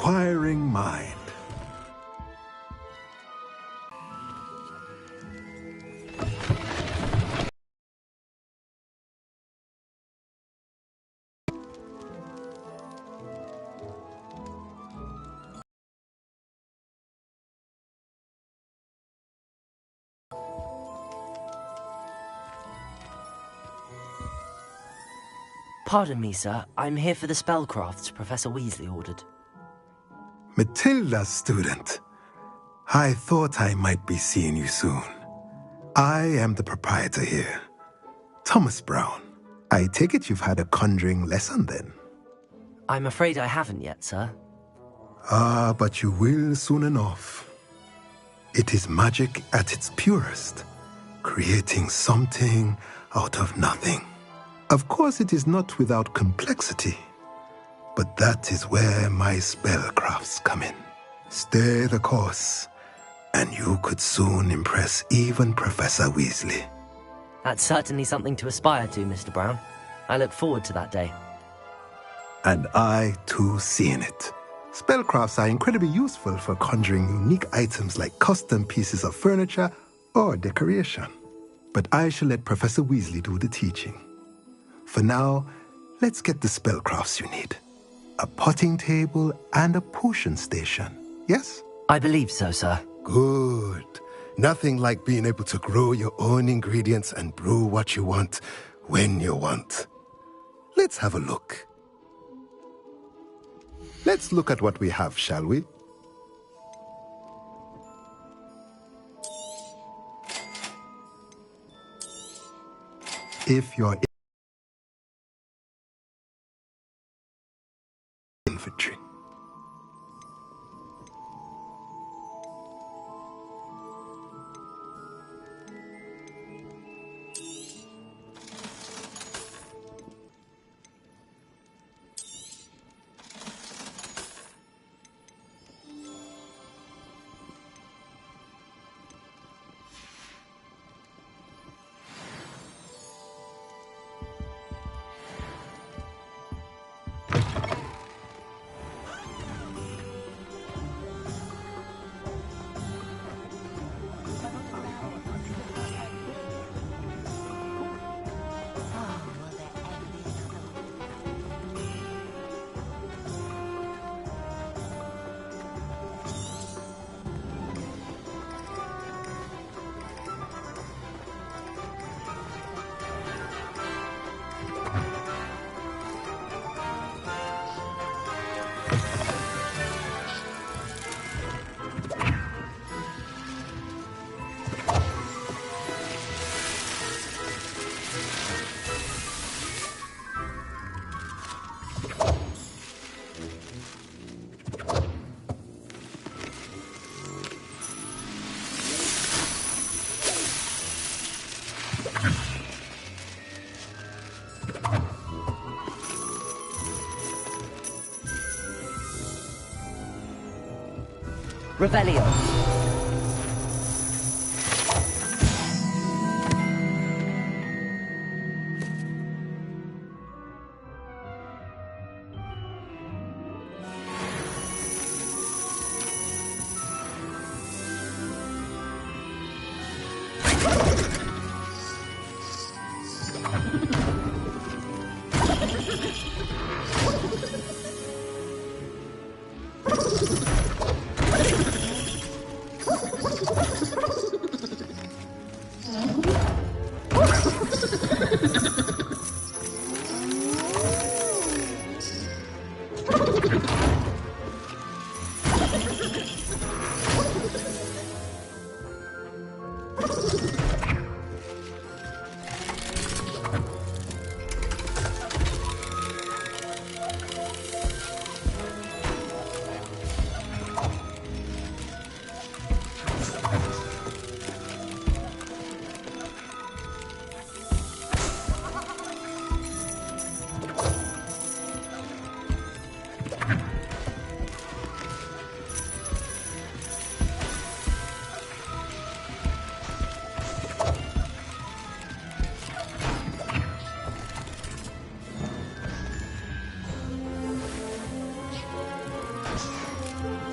inquiring mind. Pardon me, sir. I'm here for the spellcrafts Professor Weasley ordered. Matilda's student. I thought I might be seeing you soon. I am the proprietor here, Thomas Brown. I take it you've had a conjuring lesson then? I'm afraid I haven't yet, sir. Ah, but you will soon enough. It is magic at its purest, creating something out of nothing. Of course, it is not without complexity, but that is where my spellcrafts come in. Stay the course, and you could soon impress even Professor Weasley. That's certainly something to aspire to, Mr. Brown. I look forward to that day. And I, too, seeing it. Spellcrafts are incredibly useful for conjuring unique items like custom pieces of furniture or decoration. But I shall let Professor Weasley do the teaching. For now, let's get the spellcrafts you need. A potting table and a potion station, yes? I believe so, sir. Good. Nothing like being able to grow your own ingredients and brew what you want when you want. Let's have a look. Let's look at what we have, shall we? If you're infantry. Revelio.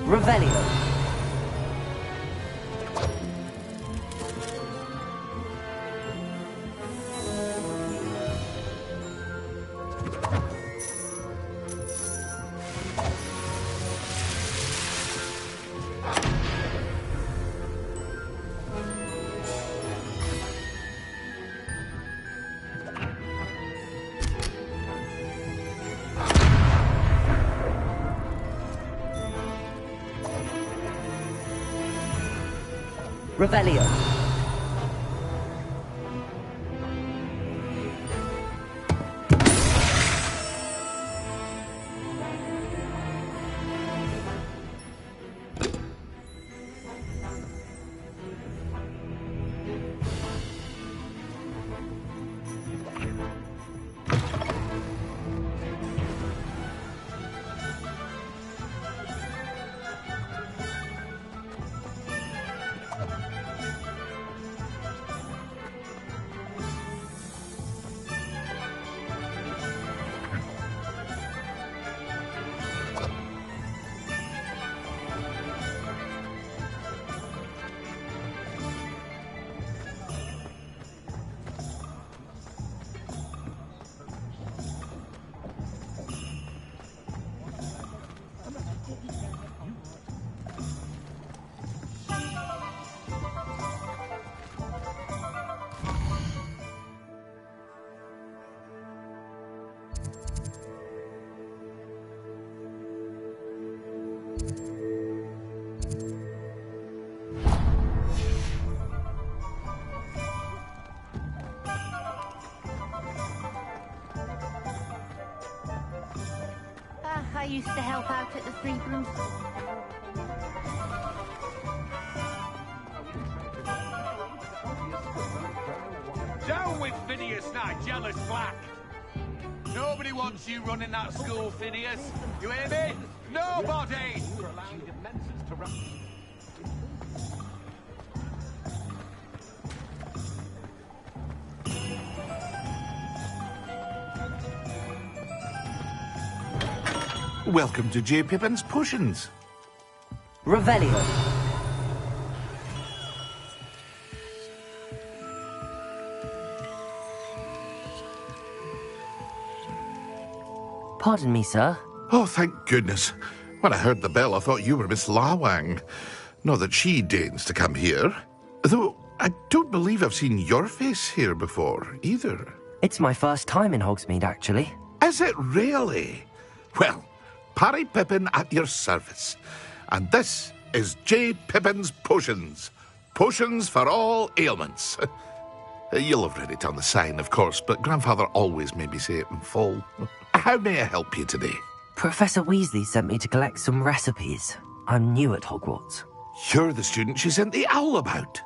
Revelio. Revelio. I used to help out at the Three Broomsticks. Down with Phineas, that jealous black! Nobody wants you running that school, Phineas. You hear me? Nobody! Welcome to J. Pippin's Potions. Revelio. Pardon me, sir. Oh, thank goodness. When I heard the bell, I thought you were Miss Lawang. Not that she deigns to come here. Though, I don't believe I've seen your face here before, either. It's my first time in Hogsmeade, actually. Is it really? Well, Parry Pippin at your service. And this is J. Pippin's Potions. Potions for all ailments. You'll have read it on the sign, of course, but Grandfather always made me say it in full. How may I help you today? Professor Weasley sent me to collect some recipes. I'm new at Hogwarts. You're the student she sent the owl about.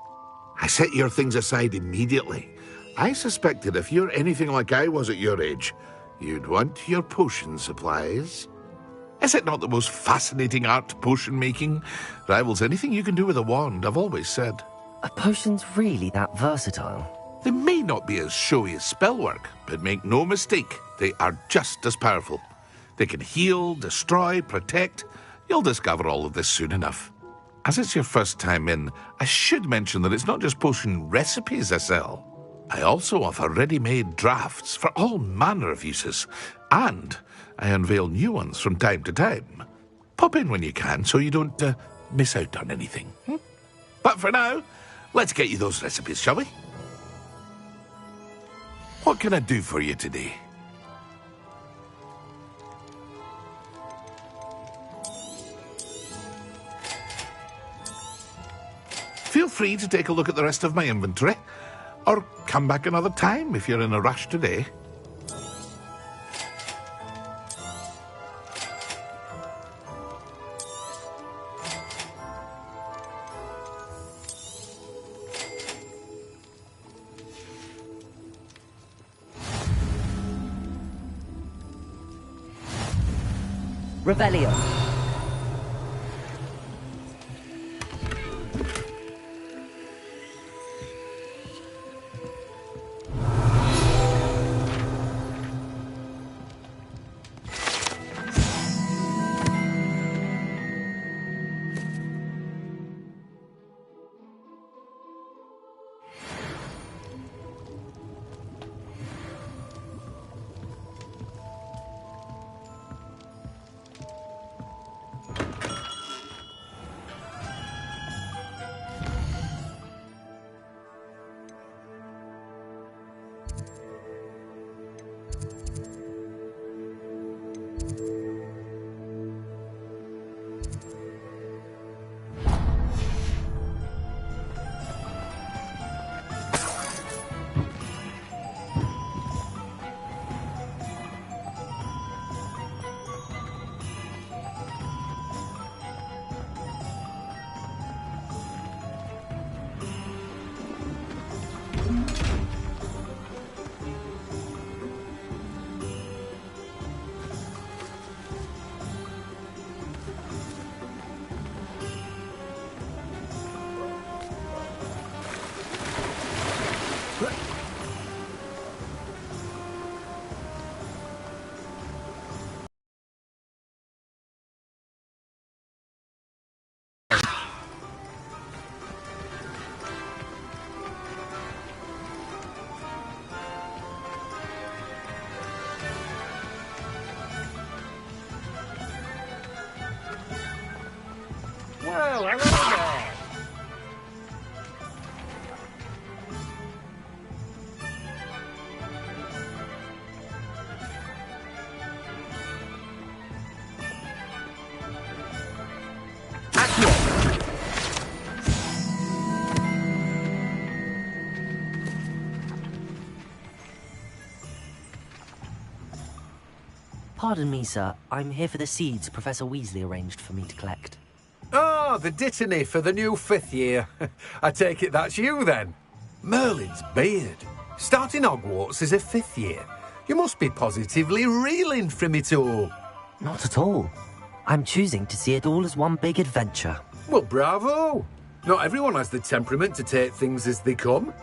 I set your things aside immediately. I suspected if you're anything like I was at your age, you'd want your potion supplies. Is it not the most fascinating art, potion making? Rivals anything you can do with a wand, I've always said. Are potions really that versatile? They may not be as showy as spellwork, but make no mistake, they are just as powerful. They can heal, destroy, protect. You'll discover all of this soon enough. As it's your first time in, I should mention that it's not just potion recipes I sell. I also offer ready-made drafts for all manner of uses, and I unveil new ones from time to time. Pop in when you can so you don't miss out on anything. But for now, let's get you those recipes, shall we? What can I do for you today? Feel free to take a look at the rest of my inventory, or come back another time if you're in a rush today. Revelio. Well, hello there. Pardon me, sir. I'm here for the seeds Professor Weasley arranged for me to collect. Oh, the dittany for the new 5th year. I take it that's you, then. Merlin's beard. Starting Hogwarts as a 5th year. You must be positively reeling from it all. Not at all. I'm choosing to see it all as one big adventure. Well, bravo. Not everyone has the temperament to take things as they come.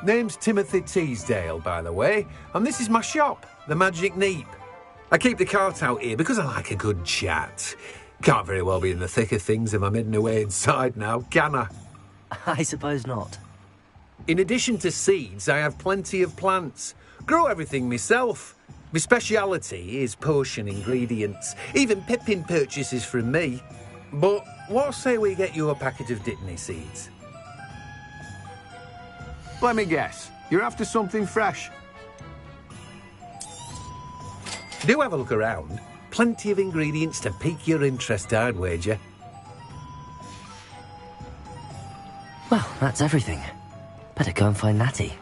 Name's Timothy Teasdale, by the way, and this is my shop, the Magic Neep. I keep the cart out here because I like a good chat. Can't very well be in the thick of things if I'm hidden away inside now, can I? I suppose not. In addition to seeds, I have plenty of plants. Grow everything myself. My speciality is potion ingredients. Even Pippin purchases from me. But what say we get you a packet of Dittany seeds? Let me guess. You're after something fresh. Do have a look around. Plenty of ingredients to pique your interest, I'd wager. Well, that's everything. Better go and find Natty.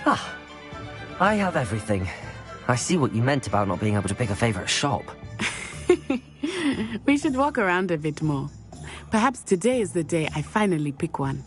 Ah, I have everything. I see what you meant about not being able to pick a favourite shop. We should walk around a bit more. Perhaps today is the day I finally pick one.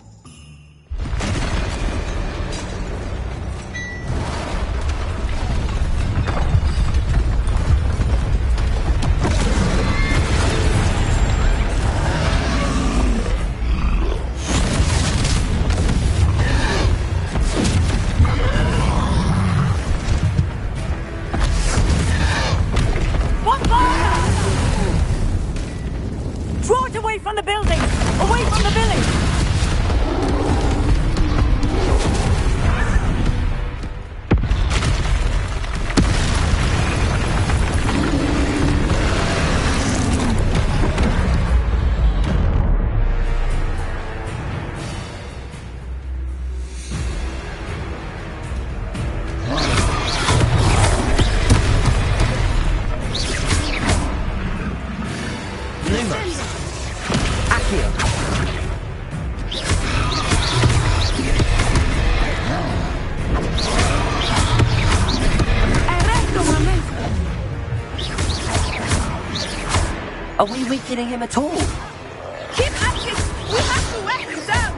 Are we weakening him at all? Keep at it! We have to wear him down!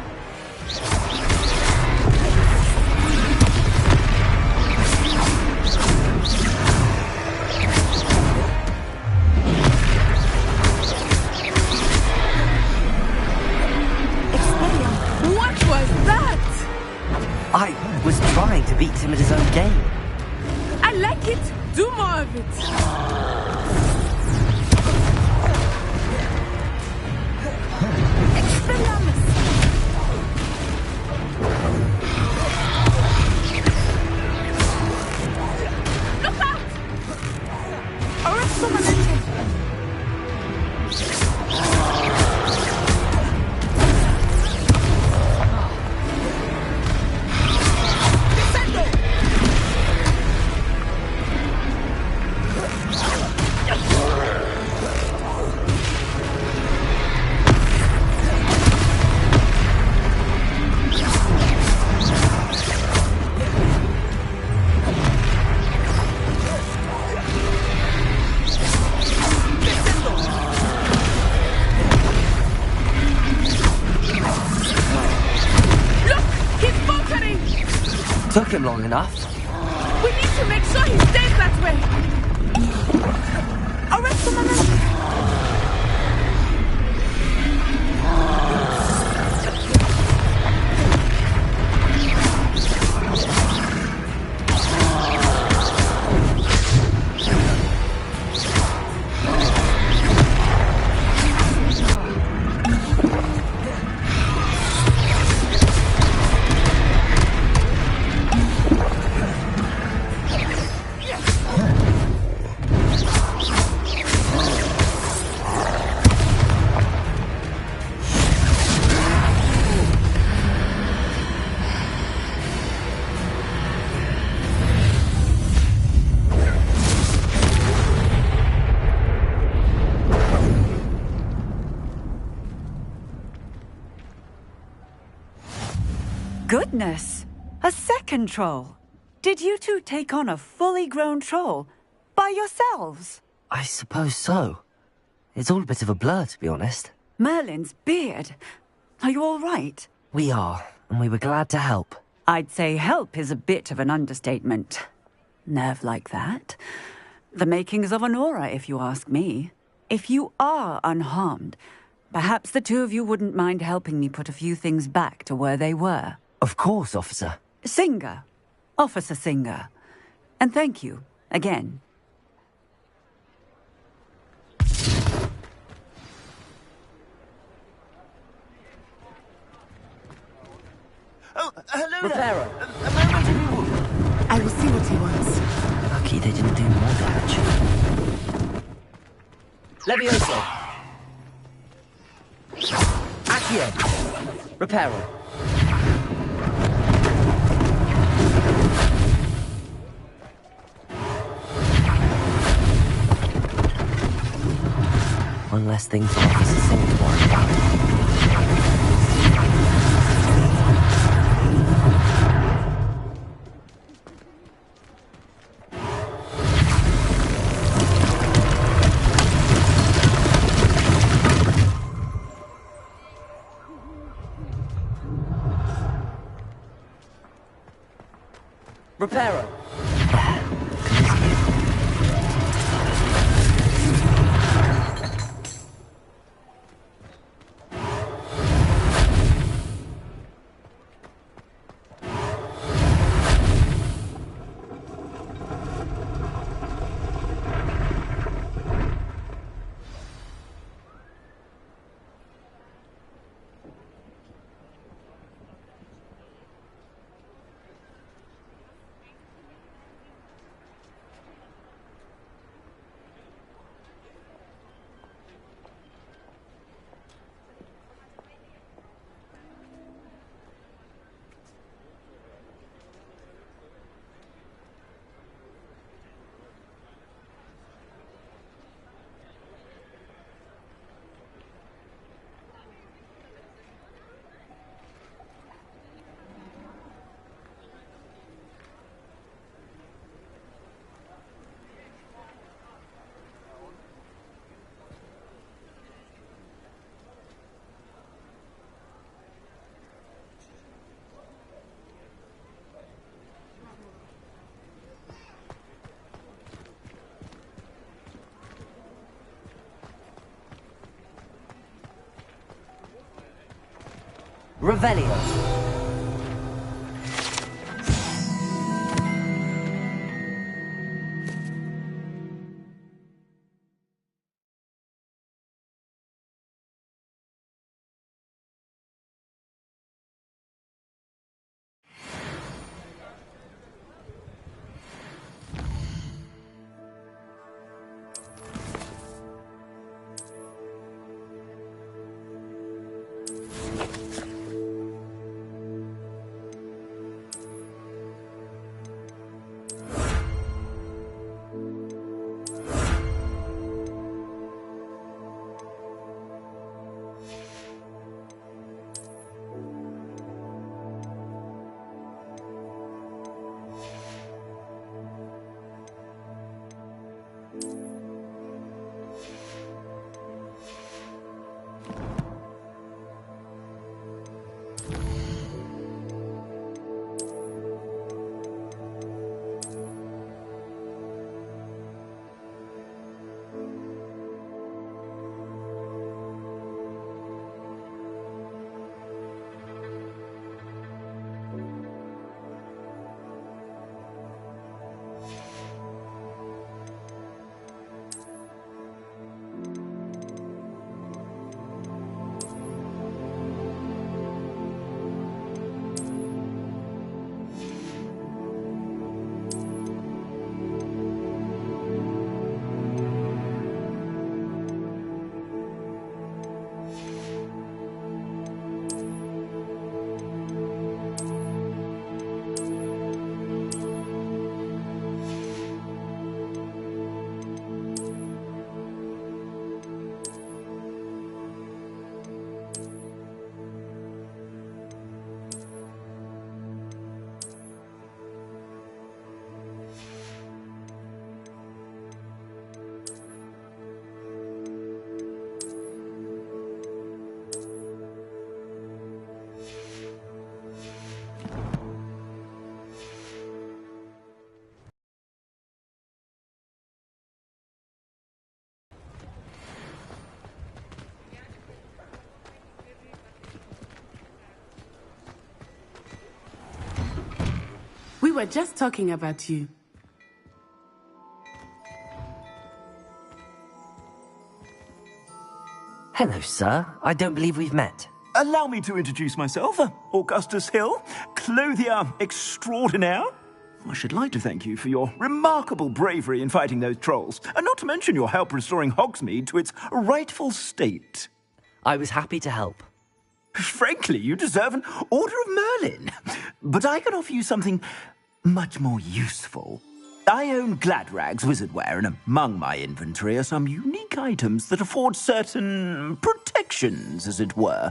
Expelliarmus! What was that? I was trying to beat him at his own game. I like it! Do more of it! Took him long enough. We need to make sure he stays that way. Arrest him, Goodness! A second troll! Did you two take on a fully grown troll? By yourselves? I suppose so. It's all a bit of a blur, to be honest. Merlin's beard. Are you all right? We are, and we were glad to help. I'd say help is a bit of an understatement. Nerve like that. The makings of an aura, if you ask me. If you are unharmed, perhaps the two of you wouldn't mind helping me put a few things back to where they were. Of course, officer. Singer. Officer Singer. And thank you, again. Oh, hello Reparo. there. A moment if you would. I will see what he wants. Lucky they didn't do more damage. Levioso. Accio. Reparo. One less thing for Officer Singh to worry about. Reparo. Revelio. were just talking about you. Hello, sir. I don't believe we've met. Allow me to introduce myself. Augustus Hill, clothier extraordinaire. I should like to thank you for your remarkable bravery in fighting those trolls, and not to mention your help restoring Hogsmeade to its rightful state. I was happy to help. Frankly, you deserve an Order of Merlin. But I can offer you something much more useful. I own Gladrag's wizardware, and among my inventory are some unique items that afford certain protections, as it were.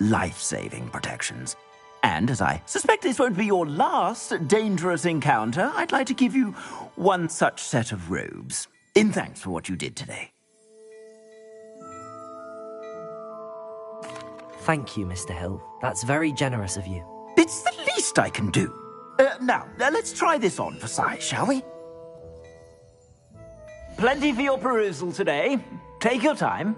Life-saving protections. And as I suspect this won't be your last dangerous encounter, I'd like to give you one such set of robes, in thanks for what you did today. Thank you, Mr. Hill. That's very generous of you. It's the least I can do. Now, let's try this on for size, shall we? Plenty for your perusal today. Take your time.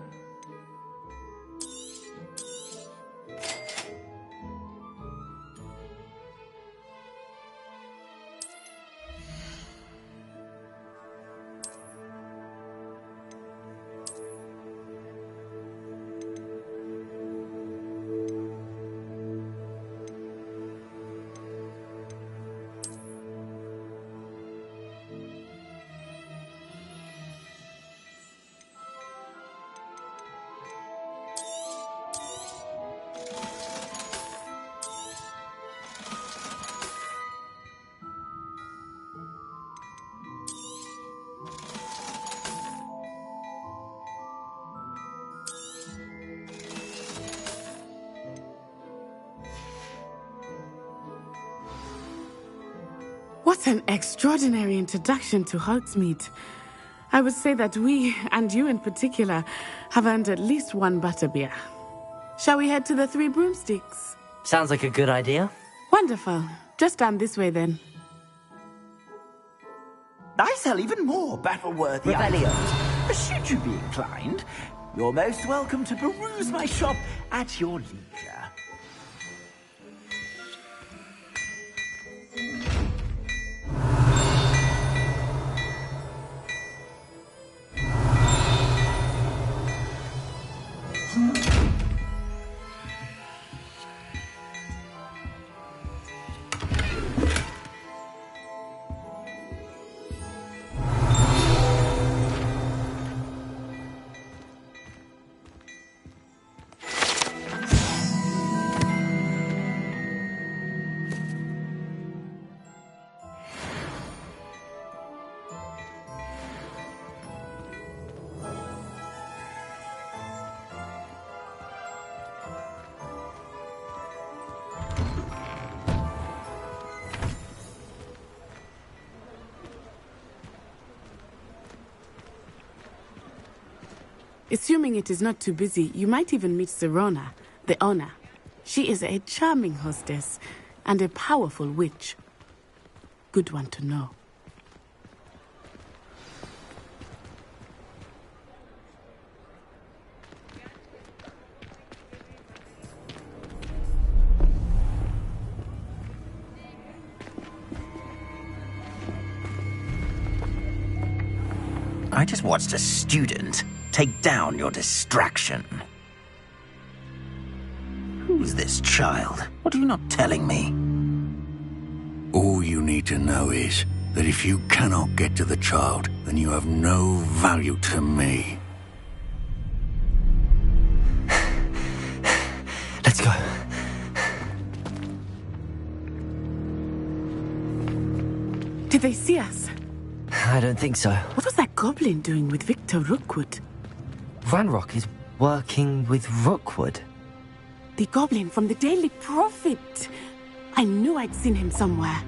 What an extraordinary introduction to Hogsmeade. I would say that we, and you in particular, have earned at least one butterbeer. Shall we head to the Three Broomsticks? Sounds like a good idea. Wonderful. Just down this way then. I sell even more battle-worthy items. Should you be inclined, you're most welcome to peruse my shop at your leisure. Assuming it is not too busy, you might even meet Serona, the owner. She is a charming hostess and a powerful witch. Good one to know. I just watched a student take down your distraction. Who's this child? What are you not telling me? All you need to know is that if you cannot get to the child, then you have no value to me. Let's go. Did they see us? I don't think so. What was that goblin doing with Victor Rookwood? Ranrock is working with Rookwood. The goblin from the Daily Prophet. I knew I'd seen him somewhere.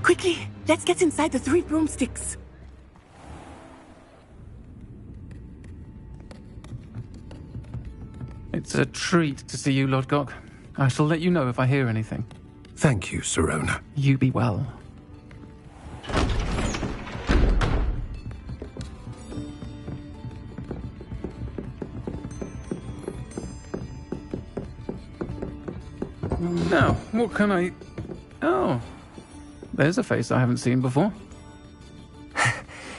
Quickly, let's get inside the Three Broomsticks. It's a treat to see you, Lord Gok. I shall let you know if I hear anything. Thank you, Serona. You be well. Now, what can I... Oh, there's a face I haven't seen before.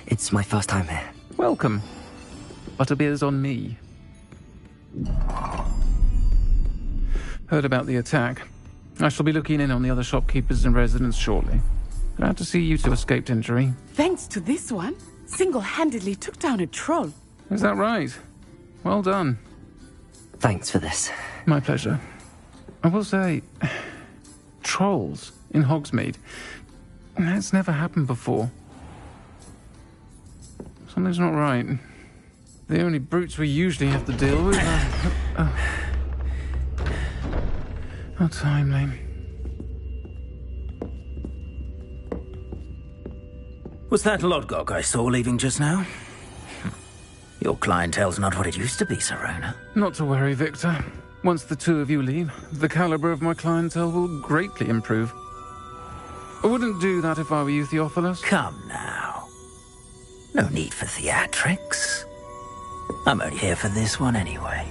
It's my first time here. Welcome. Butterbeer's on me. Heard about the attack. I shall be looking in on the other shopkeepers and residents shortly. Glad to see you two escaped injury. Thanks to this one, single-handedly took down a troll. Is that right? Well done. Thanks for this. My pleasure. I will say, trolls in Hogsmeade. That's never happened before. Something's not right. The only brutes we usually have to deal with are... How timely. Was that Lodgok I saw leaving just now? Your clientele's not what it used to be, Serona. Not to worry, Victor. Once the two of you leave, the caliber of my clientele will greatly improve. I wouldn't do that if I were you, Theophilus. Come now. No need for theatrics. I'm only here for this one anyway.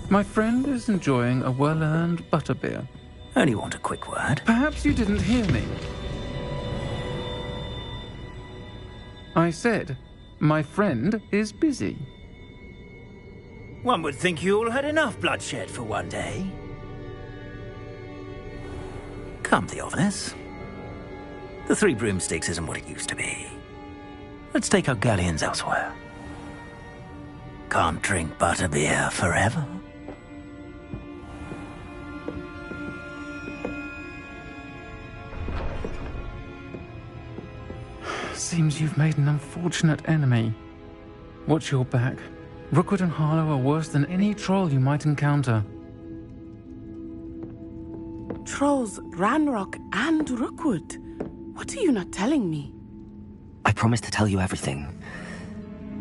My friend is enjoying a well-earned butterbeer. Only want a quick word. Perhaps you didn't hear me. I said, my friend is busy. One would think you all had enough bloodshed for one day. Come, Theophilus. The Three Broomsticks isn't what it used to be. Let's take our galleons elsewhere. Can't drink butterbeer forever. Seems you've made an unfortunate enemy. Watch your back. Rookwood and Harlow are worse than any troll you might encounter. Trolls, Ranrock, and Rookwood. What are you not telling me? I promised to tell you everything,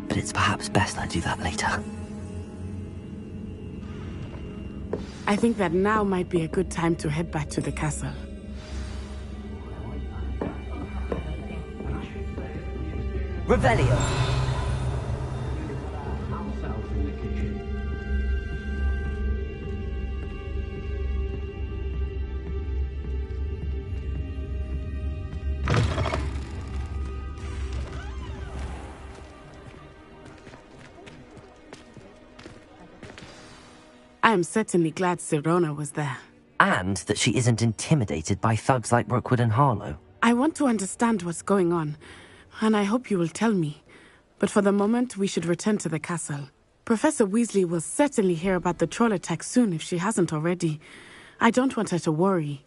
but it's perhaps best I do that later. I think that now might be a good time to head back to the castle. Revelio. I am certainly glad Serona was there. And that she isn't intimidated by thugs like Rookwood and Harlow. I want to understand what's going on, and I hope you will tell me. But for the moment, we should return to the castle. Professor Weasley will certainly hear about the troll attack soon if she hasn't already. I don't want her to worry.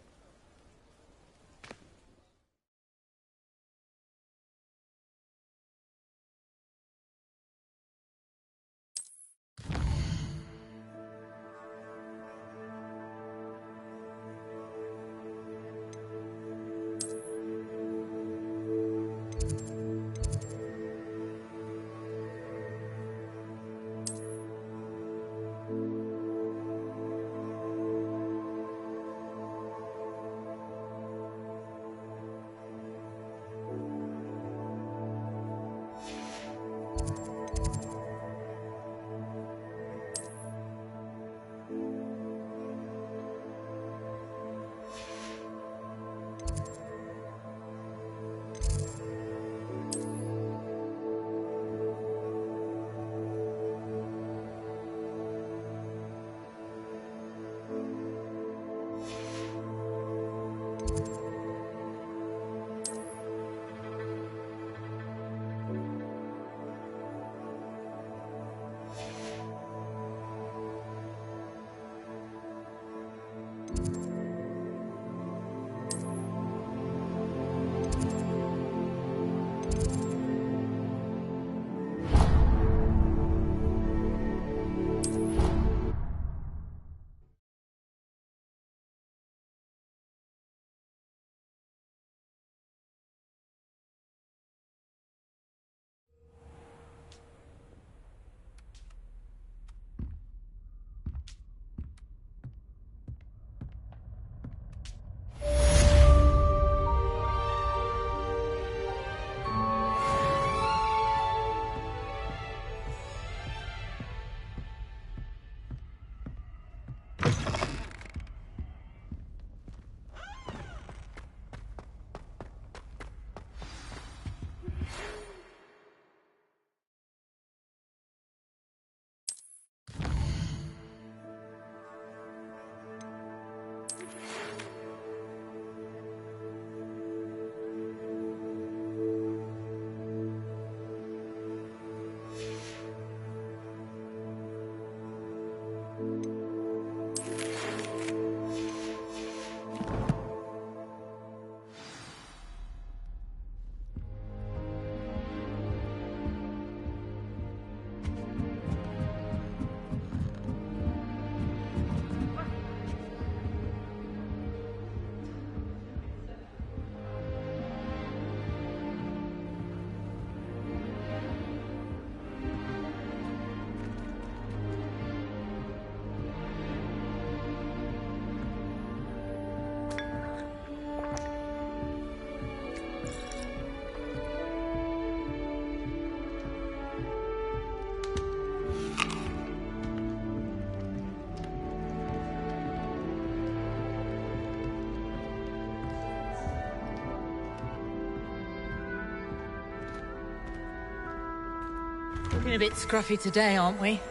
Looking a bit scruffy today, aren't we?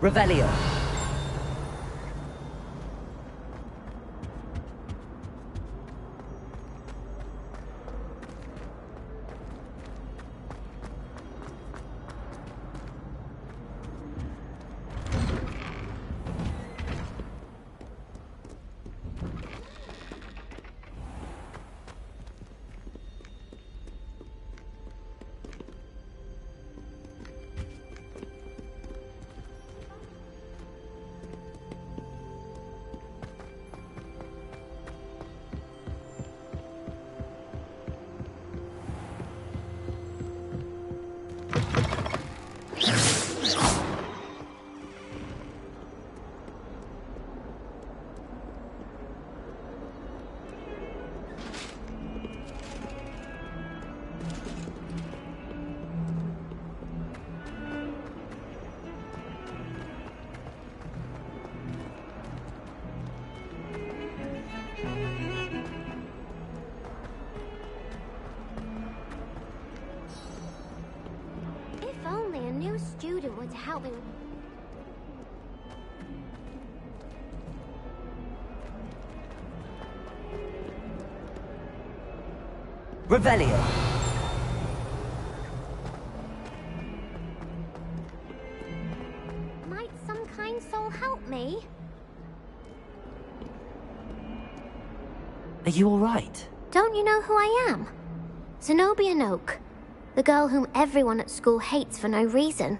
Revelio. Student were to help me. Revelio. Might some kind soul help me? Are you all right? Don't you know who I am? Zenobia Noak, the girl whom everyone at school hates for no reason.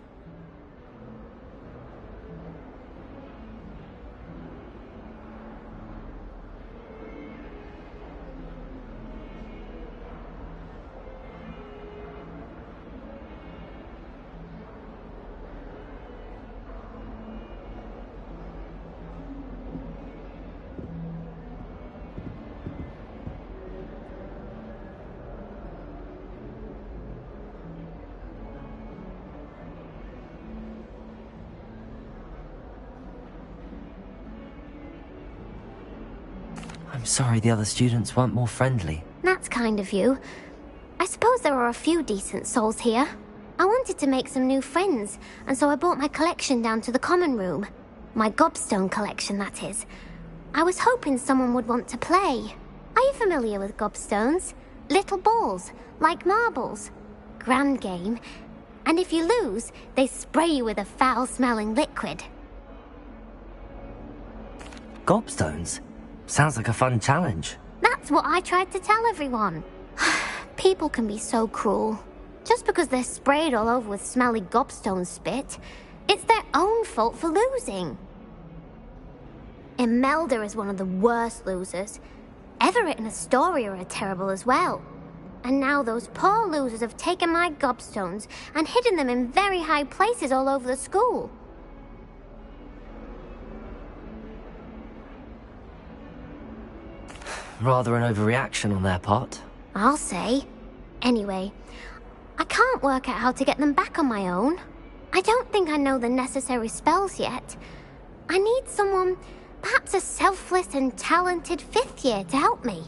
I'm sorry the other students weren't more friendly. That's kind of you. I suppose there are a few decent souls here. I wanted to make some new friends, and so I brought my collection down to the common room. My gobstone collection, that is. I was hoping someone would want to play. Are you familiar with gobstones? Little balls, like marbles. Grand game. And if you lose, they spray you with a foul-smelling liquid. Gobstones? Sounds like a fun challenge. That's what I tried to tell everyone. People can be so cruel. Just because they're sprayed all over with smelly gobstone spit, it's their own fault for losing. Imelda is one of the worst losers. Everett and Astoria are terrible as well. And now those poor losers have taken my gobstones and hidden them in very high places all over the school. Rather an overreaction on their part. I'll say. Anyway, I can't work out how to get them back on my own. I don't think I know the necessary spells yet. I need someone, perhaps a selfless and talented fifth year to help me.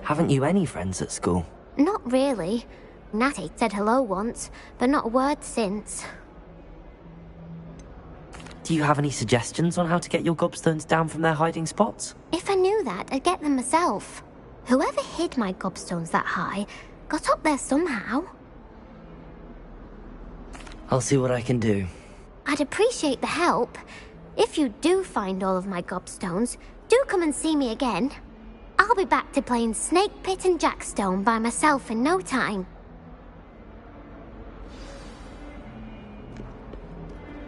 Haven't you any friends at school? Not really. Natty said hello once, but not a word since. Do you have any suggestions on how to get your gobstones down from their hiding spots? If I knew that, I'd get them myself. Whoever hid my gobstones that high got up there somehow. I'll see what I can do. I'd appreciate the help, If you do find all of my gobstones, do come and see me again. I'll be back to playing Snake Pit and Jackstone by myself in no time.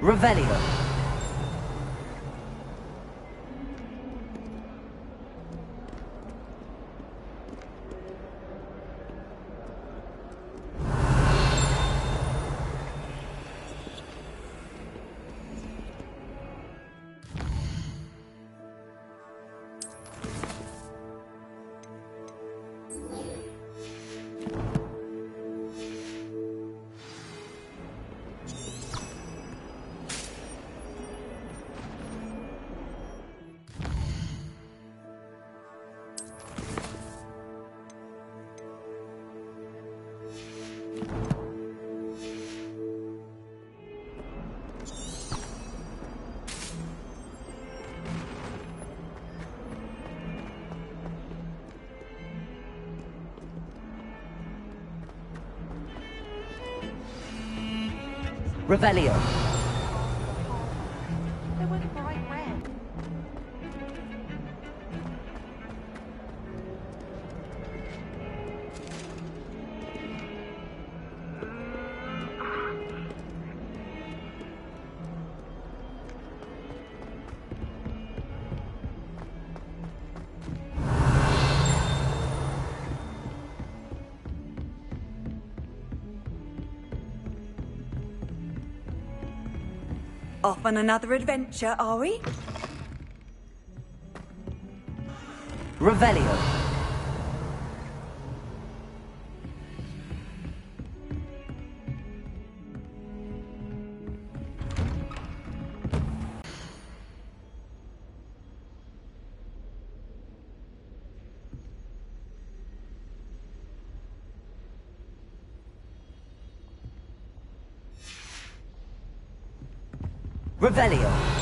Revelio. Revelio. They were bright red. Off on another adventure, are we? Revelio. Revelio.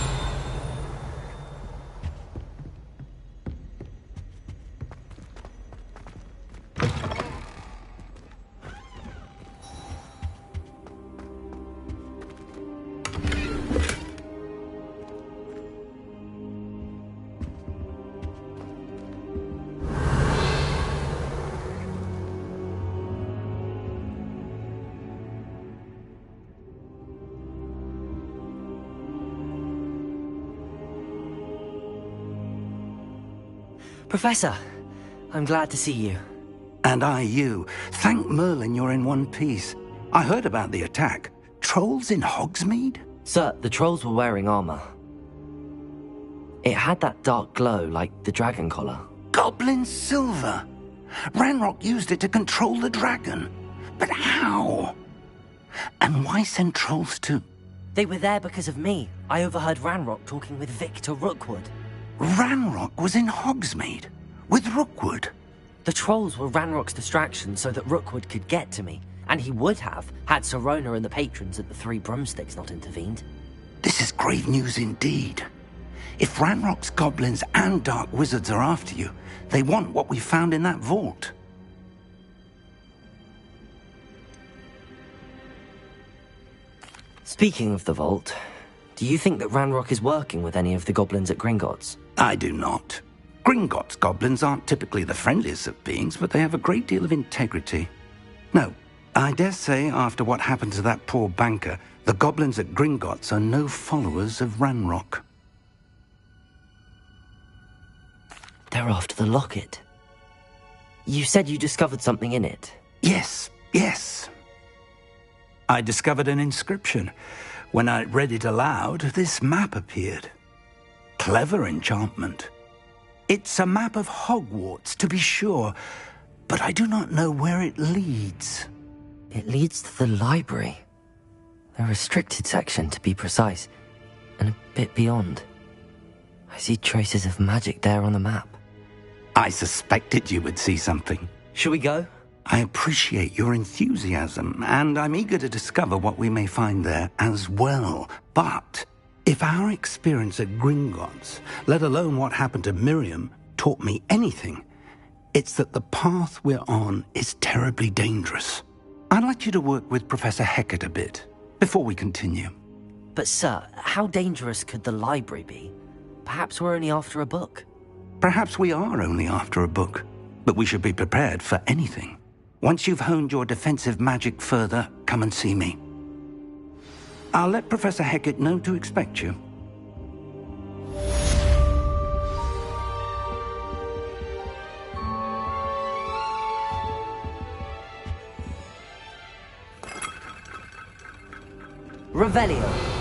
Professor, I'm glad to see you. And I you. Thank Merlin you're in one piece. I heard about the attack. Trolls in Hogsmeade? Sir, the trolls were wearing armor. It had that dark glow like the dragon collar. Goblin silver. Ranrock used it to control the dragon. But how? And why send trolls too? They were there because of me. I overheard Ranrock talking with Victor Rookwood. Ranrock was in Hogsmeade? With Rookwood? The trolls were Ranrock's distraction so that Rookwood could get to me. And he would have, had Sirona and the patrons at the Three Broomsticks not intervened. This is grave news indeed. If Ranrock's goblins and dark wizards are after you, they want what we found in that vault. Speaking of the vault, do you think that Ranrock is working with any of the goblins at Gringotts? I do not. Gringotts goblins aren't typically the friendliest of beings, but they have a great deal of integrity. No, I dare say after what happened to that poor banker, the goblins at Gringotts are no followers of Ranrock. They're after the locket. You said you discovered something in it. Yes. I discovered an inscription. When I read it aloud, this map appeared. Clever enchantment. It's a map of Hogwarts, to be sure, but I do not know where it leads. It leads to the library. The restricted section, to be precise, and a bit beyond. I see traces of magic there on the map. I suspected you would see something. Shall we go? I appreciate your enthusiasm, and I'm eager to discover what we may find there as well. But if our experience at Gringotts, let alone what happened to Miriam, taught me anything, it's that the path we're on is terribly dangerous. I'd like you to work with Professor Hecat a bit before we continue. But sir, how dangerous could the library be? Perhaps we're only after a book. Perhaps we are only after a book, but we should be prepared for anything. Once you've honed your defensive magic further, come and see me. I'll let Professor Hecat know to expect you. Revelio.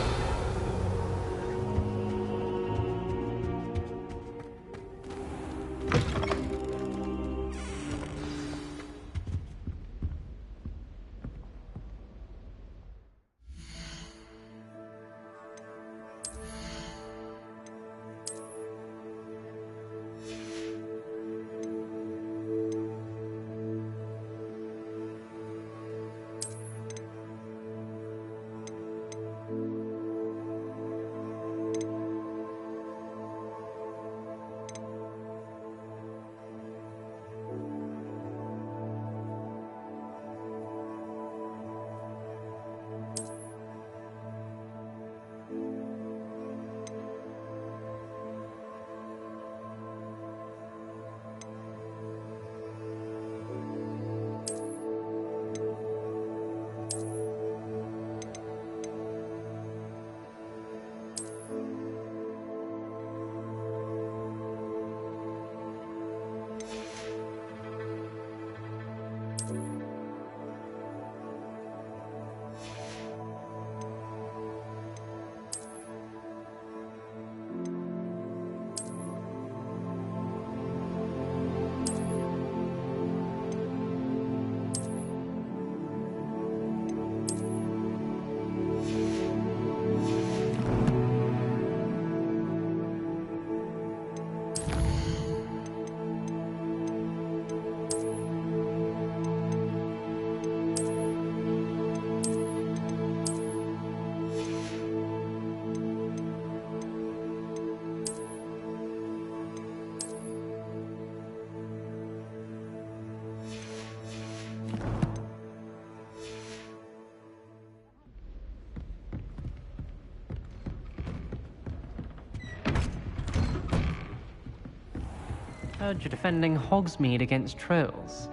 Heard you're defending Hogsmeade against trolls.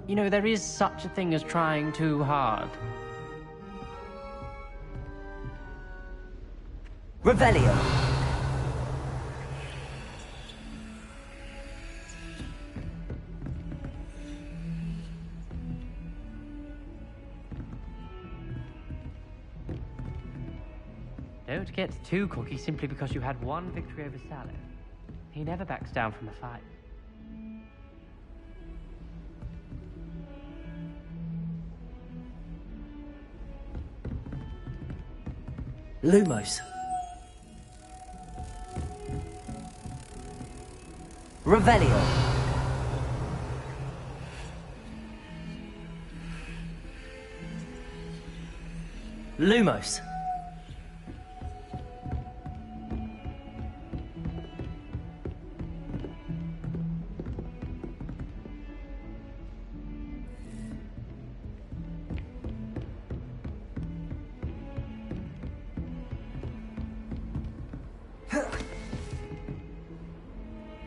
You know, there is such a thing as trying too hard. Revelio. Don't get too cocky simply because you had one victory over Salad. He never backs down from a fight. Lumos. Revelio. Lumos.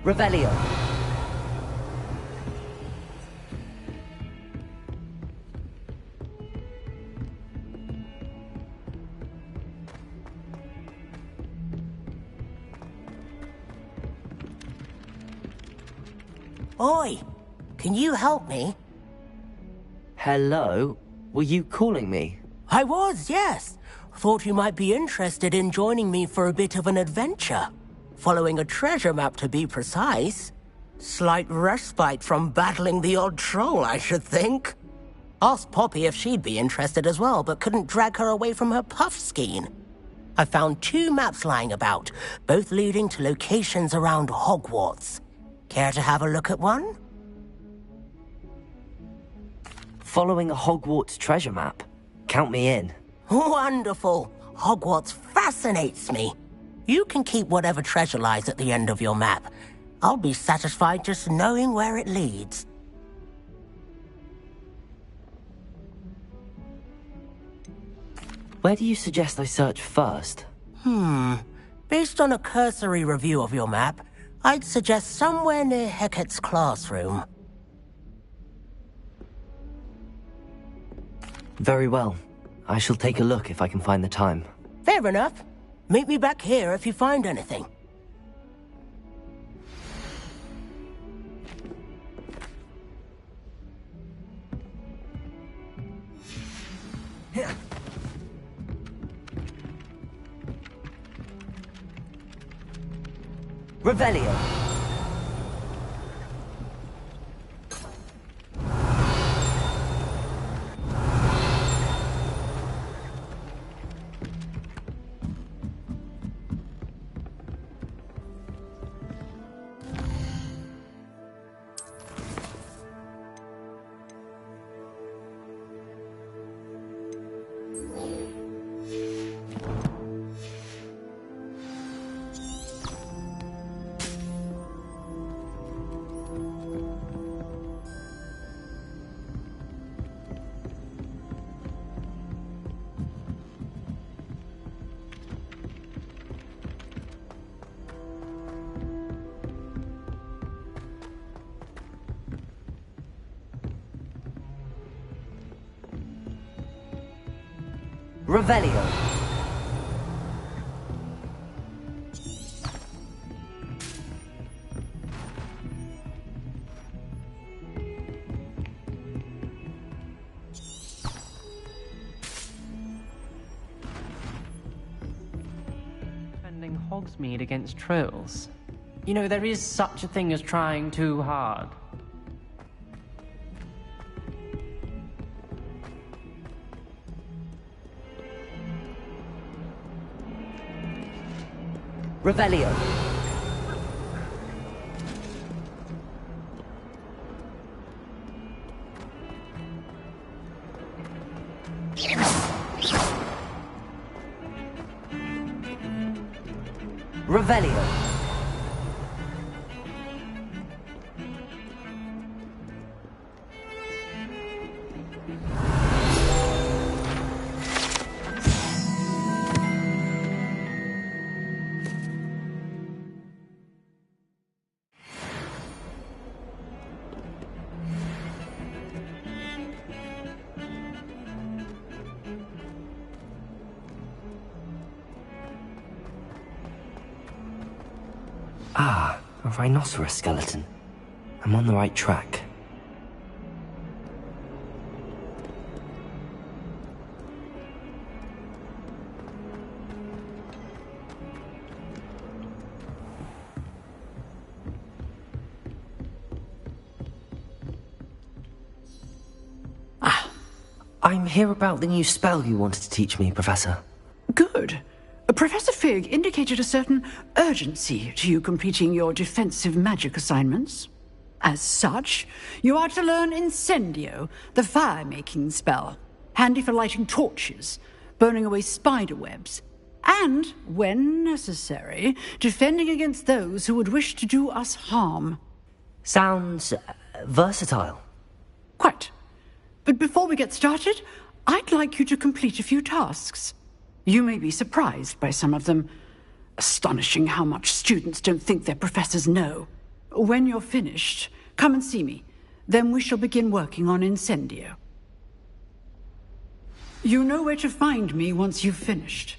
Revelio. Oi! Can you help me? Hello? Were you calling me? I was, yes. Thought you might be interested in joining me for a bit of an adventure. Following a treasure map, to be precise. Slight respite from battling the odd troll, I should think. Asked Poppy if she'd be interested as well, but couldn't drag her away from her puffskein. I found 2 maps lying about, both leading to locations around Hogwarts. Care to have a look at one? Following a Hogwarts treasure map? Count me in. Wonderful. Hogwarts fascinates me. You can keep whatever treasure lies at the end of your map. I'll be satisfied just knowing where it leads. Where do you suggest I search first? Based on a cursory review of your map, I'd suggest somewhere near Hecat's classroom. Very well. I shall take a look if I can find the time. Fair enough. Meet me back here if you find anything. Revelio! Revelio. Defending Hogsmeade against trolls. You know, there is such a thing as trying too hard. Revelio. Revelio. Ah, a rhinoceros skeleton. I'm on the right track. I'm here about the new spell you wanted to teach me, Professor. Good. Professor Fig indicated a certain urgency to you completing your defensive magic assignments. As such, you are to learn Incendio, the fire-making spell, handy for lighting torches, burning away spider webs, and, when necessary, defending against those who would wish to do us harm. Sounds versatile. Quite. But before we get started, I'd like you to complete a few tasks. You may be surprised by some of them. Astonishing how much students don't think their professors know. When you're finished, come and see me. Then we shall begin working on Incendio. You know where to find me once you've finished.